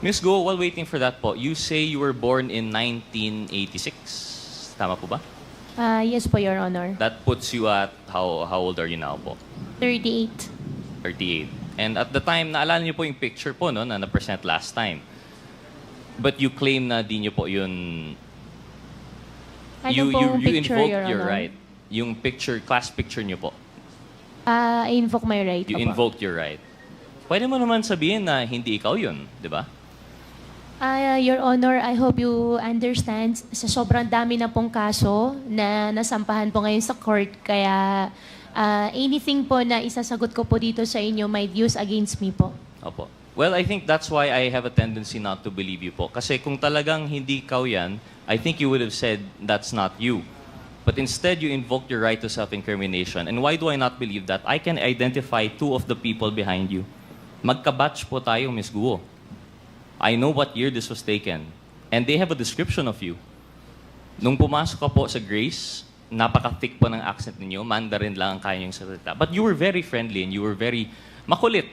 Miss Go, while waiting for that po, you say you were born in 1986. Tama po ba? Yes po, Your Honor. That puts you at, how old are you now po? 38. 38. And at the time, naalala niyo po yung picture po, no, na na-present last time. But you claim na di niyo po yun... Ano you pong picture, invoked Your your Honor? right. Yung picture, class picture niyo po. I invoke my right. You Opo. invoked your right. Pwede mo naman sabihin na hindi ikaw yun, di ba? Your Honor, I hope you understand, sa sobrang dami na pong kaso na nasampahan po ngayon sa court, kaya anything po na isasagot ko po dito sa inyo might use against me po. Opo. Well, I think that's why I have a tendency not to believe you po. Kasi kung talagang hindi ikaw yan, I think you would have said that's not you. But instead, you invoked your right to self-incrimination. And why do I not believe that? I can identify two of the people behind you. Magka-batch po tayo, Miss Guo. I know what year this was taken. And they have a description of you. Nung pumasok ka po sa Grace, napaka-thick po ng accent ninyo, Mandarin lang ang kaya niyong salita. But you were very friendly and you were very makulit.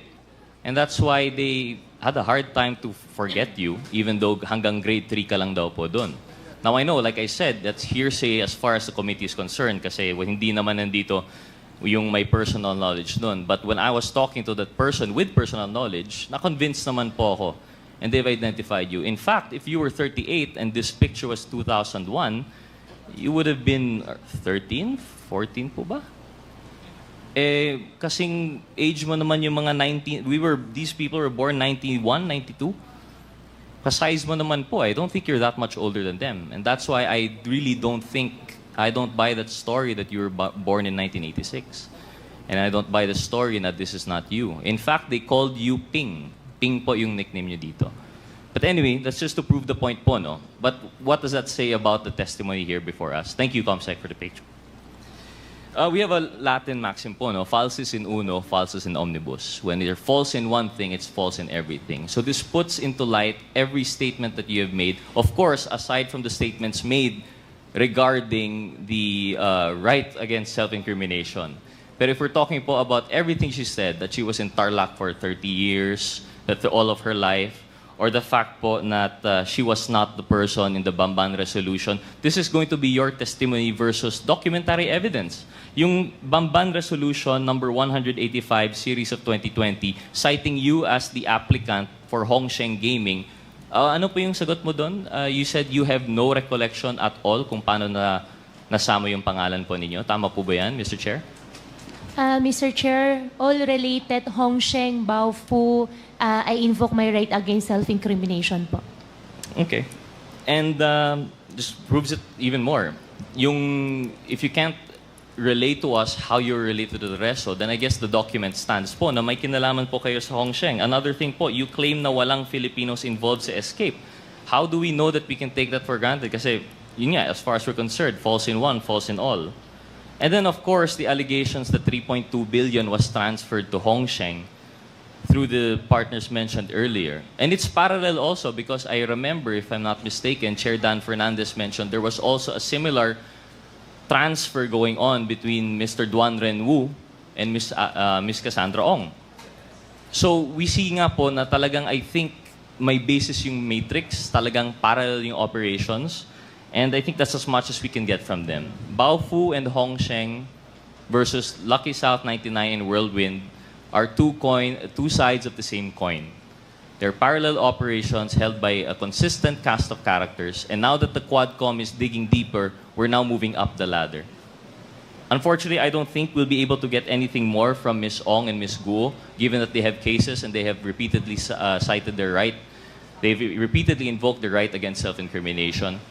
And that's why they had a hard time to forget you, even though hanggang grade 3 ka lang daw po doon. Now, I know, like I said, that's hearsay as far as the committee is concerned kasi hindi naman nandito yung may personal knowledge doon. But when I was talking to that person with personal knowledge, na-convinced naman po ako. And they've identified you. In fact, if you were 38 and this picture was 2001, you would have been 13, 14 po ba? Eh, kasing age mo naman yung mga 19, these people were born 91, 92. Kasize mo naman po, I don't think you're that much older than them. And that's why I really don't buy that story that you were born in 1986. And I don't buy the story that this is not you. In fact, they called you Ping. Ping po yung nickname nyo dito. But anyway, that's just to prove the point po, no? But what does that say about the testimony here before us? Thank you, Comsec, for the picture. We have a Latin maxim po, no? Falsis in uno, falsus in omnibus. When you're false in one thing, it's false in everything. So this puts into light every statement that you have made. Of course, aside from the statements made regarding the right against self-incrimination. But if we're talking po about everything she said, that she was in Tarlac for 30 years, that all of her life, or the fact po that she was not the person in the Bamban resolution, this is going to be your testimony versus documentary evidence. Yung Bamban resolution number 185 series of 2020, citing you as the applicant for Hongsheng Gaming, ano po yung sagot mo doon? You said you have no recollection at all kung paano na nasama yung pangalan po ninyo. Tama po ba yan, Mr. Chair? Mr. Chair, all related Hongsheng, Baofu, I invoke my right against self-incrimination po. Okay. And just proves it even more. If you can't relate to us how you're related to the resto, then I guess the document stands po na may kinalaman po kayo sa Hongsheng. Another thing po, you claim na walang Filipinos involved sa escape. How do we know that we can take that for granted? Kasi, yun nga, as far as we're concerned, false in one, false in all. And then, of course, the allegations that 3.2 billion was transferred to Hongsheng through the partners mentioned earlier. And it's parallel also because I remember, if I'm not mistaken, Chair Dan Fernandez mentioned there was also a similar transfer going on between Mr. Duan Renwu and Ms. Cassandra Ong. So, we see nga po na talagang I think may basis yung matrix, talagang parallel yung operations. And I think that's as much as we can get from them. Baofu and Hongsheng versus Lucky South 99 and Whirlwind are two sides of the same coin. They're parallel operations held by a consistent cast of characters. And now that the Quadcom is digging deeper, we're now moving up the ladder. Unfortunately, I don't think we'll be able to get anything more from Ms. Ong and Ms. Guo, given that they have cases and they have repeatedly cited their right. They've repeatedly invoked the right against self-incrimination.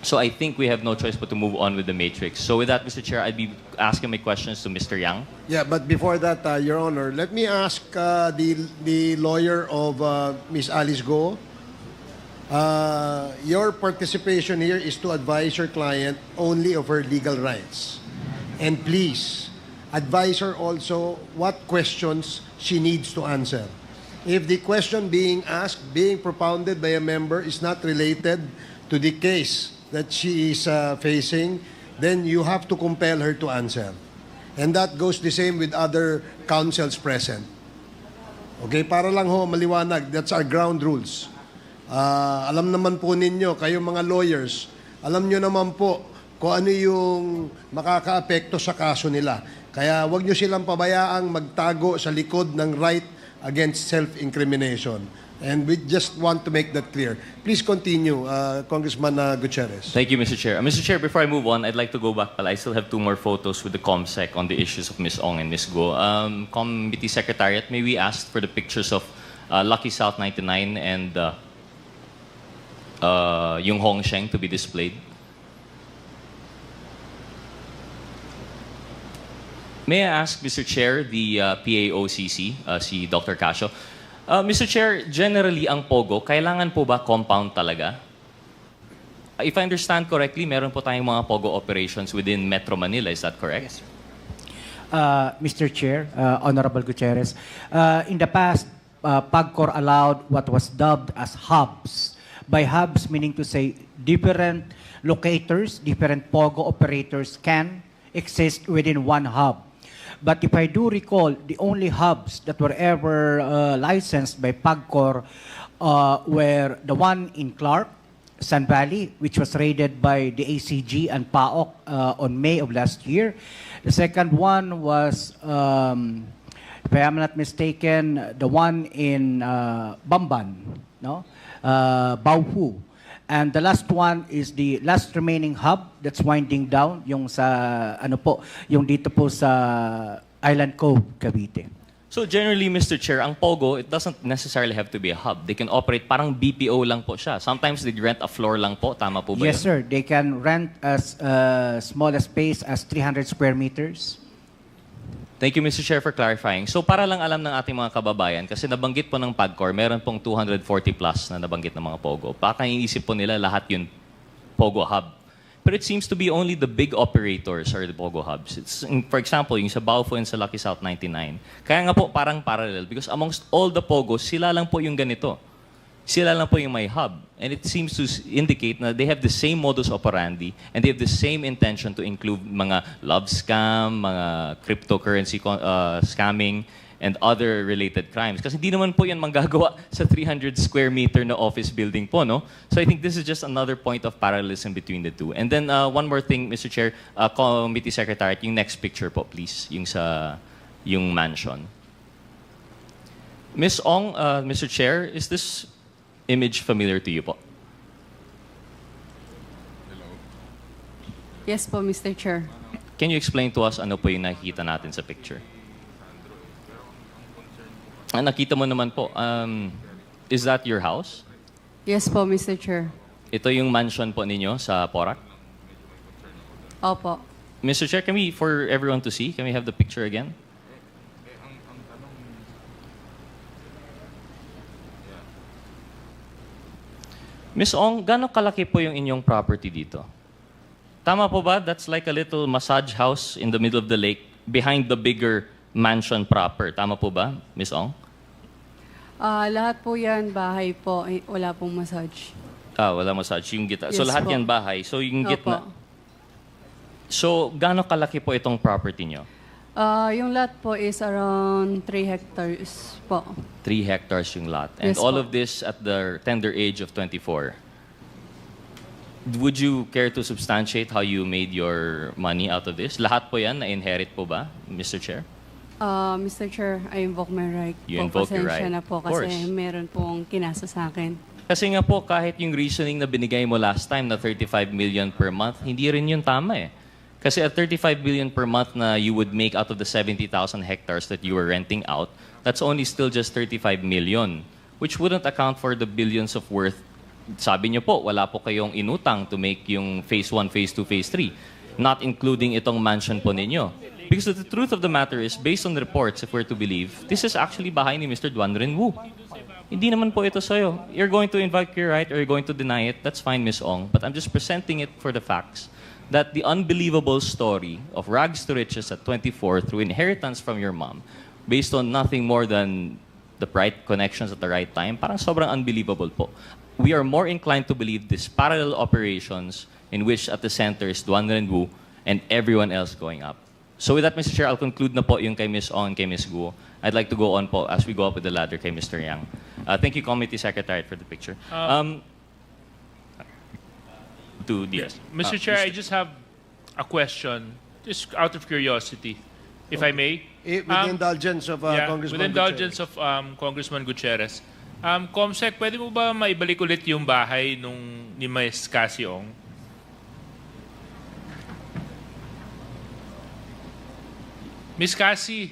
So I think we have no choice but to move on with the matrix. So with that, Mr. Chair, I'd be asking my questions to Mr. Yang. Yeah, but before that, Your Honor, let me ask the lawyer of Ms. Alice Go. Your participation here is to advise your client only of her legal rights. And please, advise her also what questions she needs to answer. If the question being asked, being propounded by a member is not related to the case that she is facing, then you have to compel her to answer. And that goes the same with other counsels present. Okay, para lang ho maliwanag, that's our ground rules. Alam naman po ninyo, kayong mga lawyers, alam nyo naman po kung ano yung makakaapekto sa kaso nila. Kaya wag nyo silang pabayaang magtago sa likod ng right against self-incrimination. And we just want to make that clear. Please continue, Congressman Gutierrez. Thank you, Mr. Chair. Mr. Chair, before I move on, I'd like to go back. I still have 2 more photos with the ComSec on the issues of Ms. Ong and Ms. Guo. Committee Secretariat, may we ask for the pictures of Lucky South 99 and yung Hong Sheng to be displayed? May I ask, Mr. Chair, the PAOCC, si Dr. Casio, Mr. Chair, generally ang POGO, kailangan po ba compound talaga? If I understand correctly, meron po tayong mga POGO operations within Metro Manila. Is that correct? Yes. Mr. Chair, Honorable Gutierrez, in the past, PAGCOR allowed what was dubbed as hubs. By hubs, meaning to say different locators, different POGO operators can exist within one hub. But if I do recall, the only hubs that were ever licensed by PAGCOR were the one in Clark, Sun Valley, which was raided by the ACG and PAOK on May of last year. The second one was, if I am not mistaken, the one in Bamban, no? Baohu. And the last one is the last remaining hub that's winding down, yung sa, ano po, yung dito po sa Island Cove, Cavite. So generally, Mr. Chair, ang POGO, it doesn't necessarily have to be a hub. They can operate parang BPO lang po siya. Sometimes they rent a floor lang po. Tama po ba Yes, yun? sir. They can rent as small a space as 300 square meters. Thank you, Mr. Chair, for clarifying. So para lang alam ng ating mga kababayan, kasi nabanggit po ng PAGCOR, meron pong 240 plus na nabanggit ng mga POGO. Baka iniisip po nila lahat yun POGO hub. But it seems to be only the big operators are the POGO hubs. It's, for example, yung sa Baofu and sa Lucky South 99. Kaya nga po parang parallel because amongst all the POGOs, sila lang po yung ganito. Sila lang po yung may hub. And it seems to indicate na they have the same modus operandi and they have the same intention to include mga love scam, mga cryptocurrency scamming, and other related crimes. Kasi hindi naman po yan manggagawa sa 300 square meter na office building po, no? So I think this is just another point of parallelism between the two. And then one more thing, Mr. Chair, Committee Secretariat, yung next picture po, please, yung mansion. Ms. Ong, Mr. Chair, is this image familiar to you po? Yes po, Mr. Chair. Can you explain to us ano po yung nakikita natin sa picture? Nakita mo naman po, is that your house? Yes po, Mr. Chair. Ito yung mansion po ninyo sa Porac? Opo. Mr. Chair, for everyone to see, can we have the picture again? Ms. Ong, gano'ng kalaki po yung inyong property dito? Tama po ba? That's like a little massage house in the middle of the lake behind the bigger mansion proper. Tama po ba, Ms. Ong? Lahat po yan, bahay po. Wala pong massage. Wala massage. Yung gitna. So Yes lahat po. yan bahay. So yung Opo. gitna. So gano'ng kalaki po itong property nyo? Yung lot po is around 3 hectares po. 3 hectares yung lot. And Yes all po. of this at the tender age of 24. Would you care to substantiate how you made your money out of this? Lahat po yan na-inherit po ba, Mr. Chair? Mr. Chair, I invoke my right You po. invoke your Pasensya right. na po Of course. kasi meron pong kinasa sa akin. Kasi nga po, kahit yung reasoning na binigay mo last time na 35 million per month, hindi rin yun tama eh. Kasi at 35 billion per month na you would make out of the 70,000 hectares that you were renting out, that's only still just 35 million, which wouldn't account for the billions of worth. Sabi niyo po, wala po kayong inutang to make yung phase 1, phase 2, phase 3, not including itong mansion po ninyo. Because the truth of the matter is, based on the reports, if we're to believe, this is actually bahay ni Mr. Duan Renwu. Hindi naman po ito sa'yo. You're going to invoke your right or you're going to deny it, that's fine, Ms. Ong. But I'm just presenting it for the facts that the unbelievable story of rags to riches at 24 through inheritance from your mom, based on nothing more than the right connections at the right time, parang sobrang unbelievable po. We are more inclined to believe these parallel operations in which at the center is Duan Renwu and everyone else going up. So with that, Mr. Chair, I'll conclude na po yung kay Ms. Ong and kay Ms. Guo. I'd like to go on po as we go up with the ladder kay Mr. Yang. Thank you, Committee Secretary, for the picture. Yes. Mr. Chair, I just have a question, just out of curiosity, if I may. With the indulgence of Congressman with indulgence of Congressman Gutierrez. Comsec, pwede mo ba maibalik ulit yung bahay ni Ms. Cassie Ong? Ms. Cassie,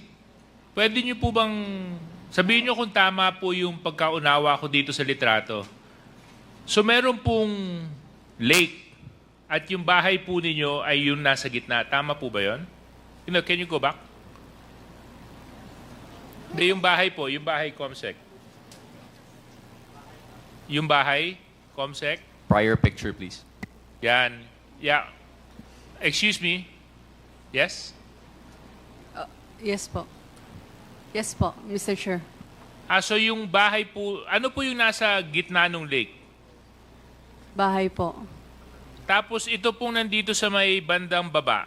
pwede niyo po bang sabihin niyo kung tama po yung pagkaunawa ko dito sa litrato? So meron pong lake at yung bahay po ninyo ay yung nasa gitna. Tama po ba yun? Can you go back? Hindi, yung bahay po, yung bahay, Comsec. Yung bahay, Comsec. Prior picture, please. Yan. Yeah. Excuse me. Yes? Yes po. Yes po, Mr. Chair. So yung bahay po, ano po yung nasa gitna ng lake? Bahay po. Tapos ito pong nandito sa may bandang baba.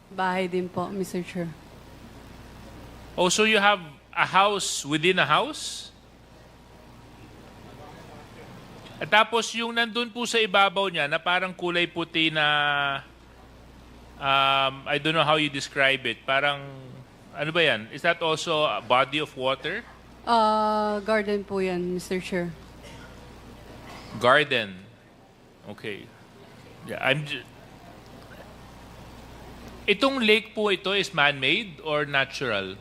Bahay din po, Mr. Chair. Oh, so you have a house within a house? At tapos yung nandun po sa ibabaw niya na parang kulay puti na I don't know how you describe it. Parang ano ba yan? Is that also a body of water? Garden po yan, Mr. Chair. Garden. Okay. Yeah, itong lake po ito is man-made or natural?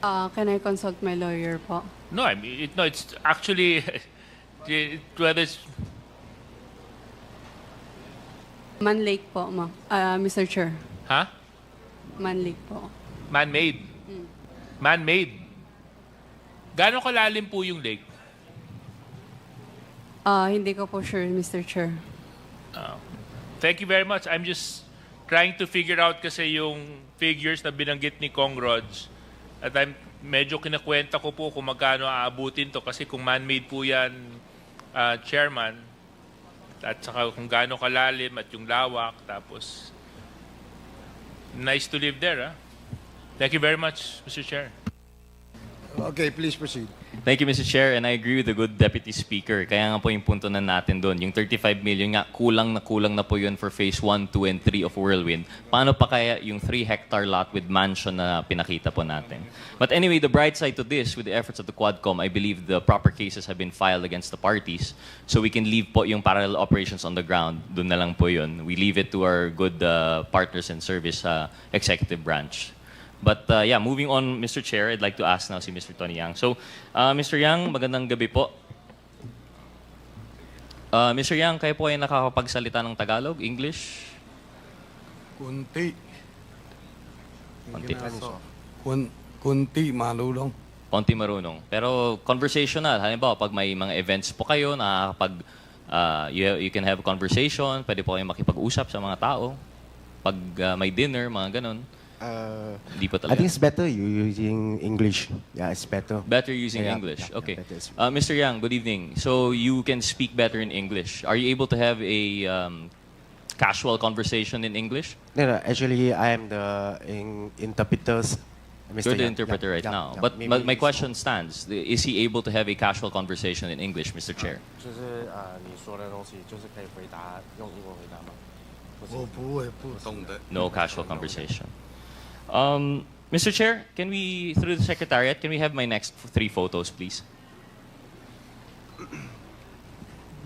Can I consult my lawyer po? No, I mean, it's actually, whether it's, Man Lake po, Mr. Chair. huh? Man Lake po. Man-made. Man-made. Gaano kalalim po yung lake? Hindi ko po sure, Mr. Chair. Thank you very much. I'm just trying to figure out kasi yung figures na binanggit ni Cong Rods. At I'm medyo kinakwenta ko po kung magkano aabutin to kasi kung man-made po yan, Chairman, at saka kung gaano kalalim at yung lawak, tapos nice to live there. Thank you very much, Mr. Chair. Okay, please proceed. Thank you, Mr. Chair, and I agree with the good Deputy Speaker. Kaya nga po yung punto na natin doon, yung 35 million nga, kulang na po yun for phase 1, 2, and 3 of Whirlwind. Paano pa kaya yung 3-hectare lot with mansion na pinakita po natin? But anyway, the bright side to this, with the efforts of the Quadcom, I believe the proper cases have been filed against the parties, so we can leave po yung parallel operations on the ground. Doon na lang po yun. We leave it to our good partners in service executive branch. But yeah, moving on, Mr. Chair, I'd like to ask now si Mr. Tony Yang. So, Mr. Yang, magandang gabi po. Mr. Yang, kayo po ay nakakapagsalita ng Tagalog, English? Kunti. Konti. Kunti, malulong. Konti marunong. Pero conversational, halimbawa, pag may mga events po kayo, nakakapag, you can have a conversation, pwede po kayong makipag-usap sa mga tao. Pag may dinner, mga ganon. Hindi pa I talaga. think it's better you using English. Yeah, it's better. Better using Yeah, English. yeah, Okay. better is- Mr. Yang, good evening. So you can speak better in English. Are you able to have a casual conversation in English? No, actually, I am the interpreters. Mr. You're the Yang. interpreter Yeah, right yeah, now. yeah. But Maybe my it's question stands. Is he able to have a casual conversation in English, Mr. Chair? 就是你说的东西，就是可以回答用英文回答吗？不是不懂得。 No casual conversation. Mr. Chair, can we, through the Secretariat, can we have my next 3 photos, please?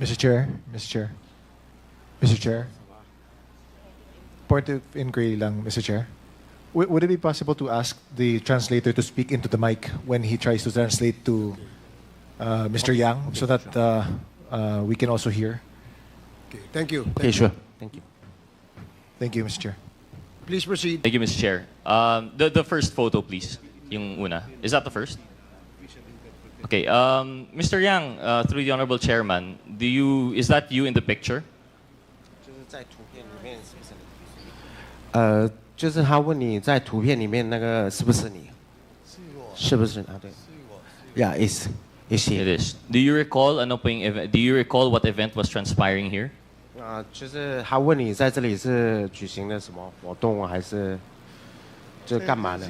Mr. Chair, Mr. Chair, Mr. Chair. Point of inquiry lang, Mr. Chair. Would it be possible to ask the translator to speak into the mic when he tries to translate to Mr. Yang so that we can also hear? Okay, thank you. Okay, sure. Thank you. Thank you, Mr. Chair. Please proceed. Thank you, Mr. Chair. The first photo, please. Yung una. Is that the first? Okay. Mr. Yang, through the Honorable Chairman, is that you in the picture? 就是在图片里面是不是你？就是他问你在图片里面那个是不是你？是不是啊？对。Yeah, it's he. It is. Do you recall Do you recall what event was transpiring here? 就是他问你在这里是举行的什么活动，还是这是干嘛呢？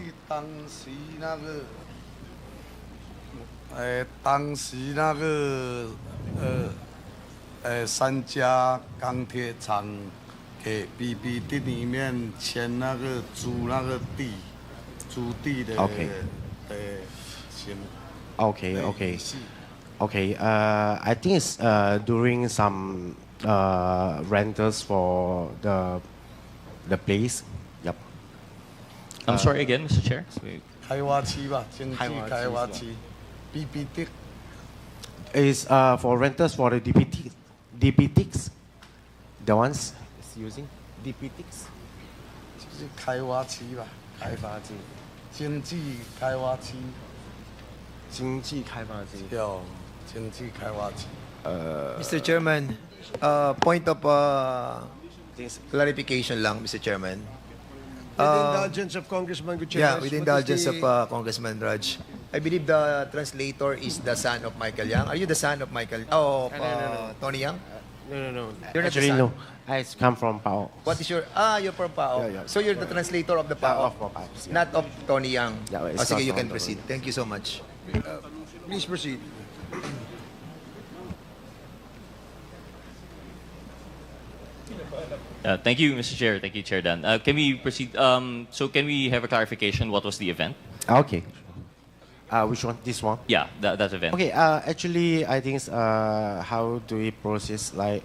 当时那个三家钢铁厂给 BB 里面签那个租那个地，租地的 OK 签。Okay. I think it's during some rentals for the place. Yep. I'm sorry again, Mr. Chair.开发区吧，经济开发区 BB 地。Is for rentals for the DPTs, the ones is using DPTs. 就是开发区吧，开发区，经济开发区。经济开发区。有经济开发区。Mr. Chairman, point of clarification lang, Mr. Chairman. With the indulgence of Congressman Gutierrez. Yeah, with the indulgence of Congressman Raj. I believe the translator is the son of Michael Yang. Are you the son of Michael? Oh, No. Tony Yang? No. You're not Actually, the son? no. I come from Pao. What is your? You're from Pao. Yeah. So you're the translator of the Pao, Of Pao, yeah. not of Tony Yang. Yeah, it's Sige, not you from can Tony. proceed. Thank you so much. Please proceed. Thank you, Mr. Chair. Thank you, Chair Dan. Can we proceed? So can we have a clarification? What was the event? Okay. Which one? This one? Yeah, that event. Okay. Actually, I think how do we process like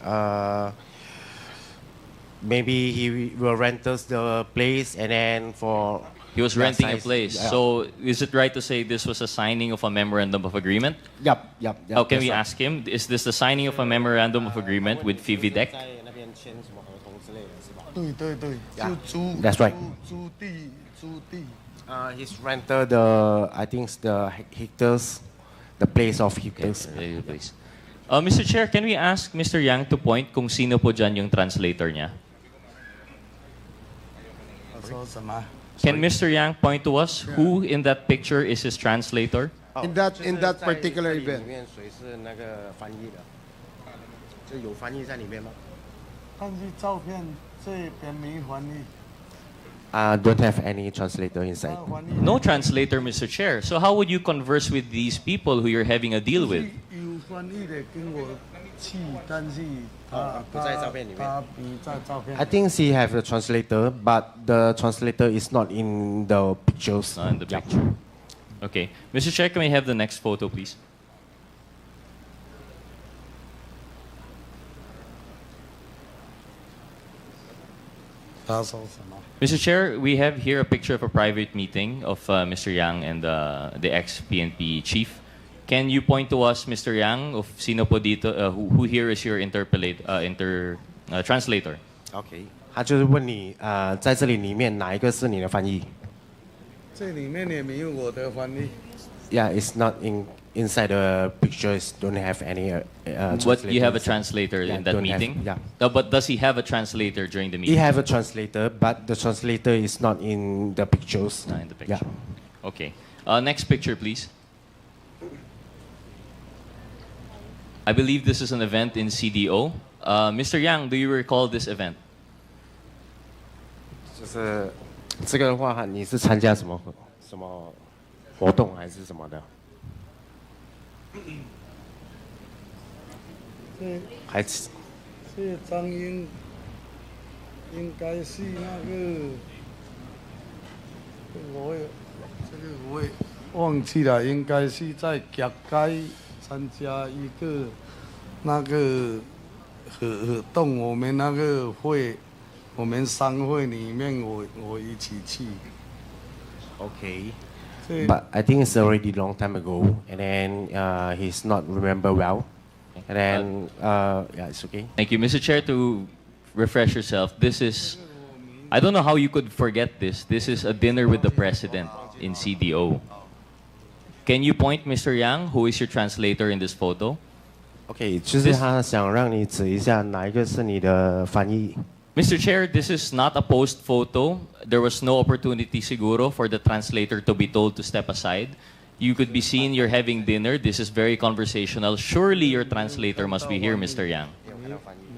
maybe he will rent us the place and then for He was that renting a size- place. Yeah. So is it right to say this was a signing of a memorandum of agreement? Yep. How can we that's right. ask him? Is this the signing of a memorandum of agreement with Fividec? 对， Yeah. 就租 That's right. 租地。He's rented I think the hectares, the place of hectares. Please. Mr. Chair, can we ask Mr. Yang to point kung sino po dyan yung translator niya? 说什么？ Can Mr. Yang point to us who in that picture is his translator? In that particular event. 谁是那个翻译的？就有翻译在里面吗？但是照片这边没翻译。 Don't have any translator inside. No translator, Mr. Chair. So how would you converse with these people who you're having a deal with? 有翻译的跟我去，但是不在照片里面。他不在照片。 I think he have a translator, but the translator is not in the pictures. Not in the picture. Okay. Mr. Chair, can we have the next photo, please? Mr. Chair, we have here a picture of a private meeting of Mr. Yang and the ex-PNP chief. Can you point to us, Mr. Yang, of sino po dito, who here is your translator? OK，他就是问你在这里面哪一个是你的翻译这里面也没有我的翻译。 ？Yeah, it's not inside the pictures. Don't have any. What, you have a translator. translator Yeah, in that don't have- meeting? yeah. But does he have a translator during the He meeting? have a translator, but the translator is not in the pictures. Not in the picture. Yeah. Okay. Next picture, please. I believe this is an event in CDO. Mr. Yang, do you recall this event? 就是这个的话，你是参加什么活动还是什么的？还是这张应该是那个，我也忘记了，应该是在甲街参加一个那个活动，我们那个会，我们商会里面我一起去。 OK。这 But I think it's already long time ago, and then he's not remember well, and then yeah, it's okay. Thank you, Mr. Chair. To refresh yourself, this is, I don't know how you could forget this. This is a dinner with the president in CDO. Can you point, Mr. Yang, who is your translator in this photo? OK，就是他想让你指一下哪一个是你的翻译。 Mr. Chair, this is not a post photo. There was no opportunity siguro for the translator to be told to step aside. You could be seen you're having dinner. This is very conversational. Surely your translator must be here, Mr. Yang. 没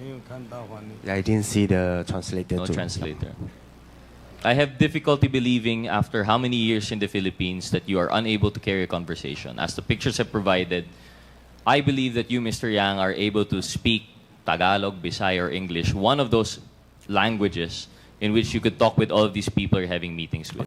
有看到翻译。 I didn't see the translator. No too. translator. I have difficulty believing after how many years in the Philippines that you are unable to carry a conversation. As the pictures have provided, I believe that you, Mr. Yang, are able to speak Tagalog, Bisaya, or English, one of those languages in which you could talk with all of these people you're having meetings with.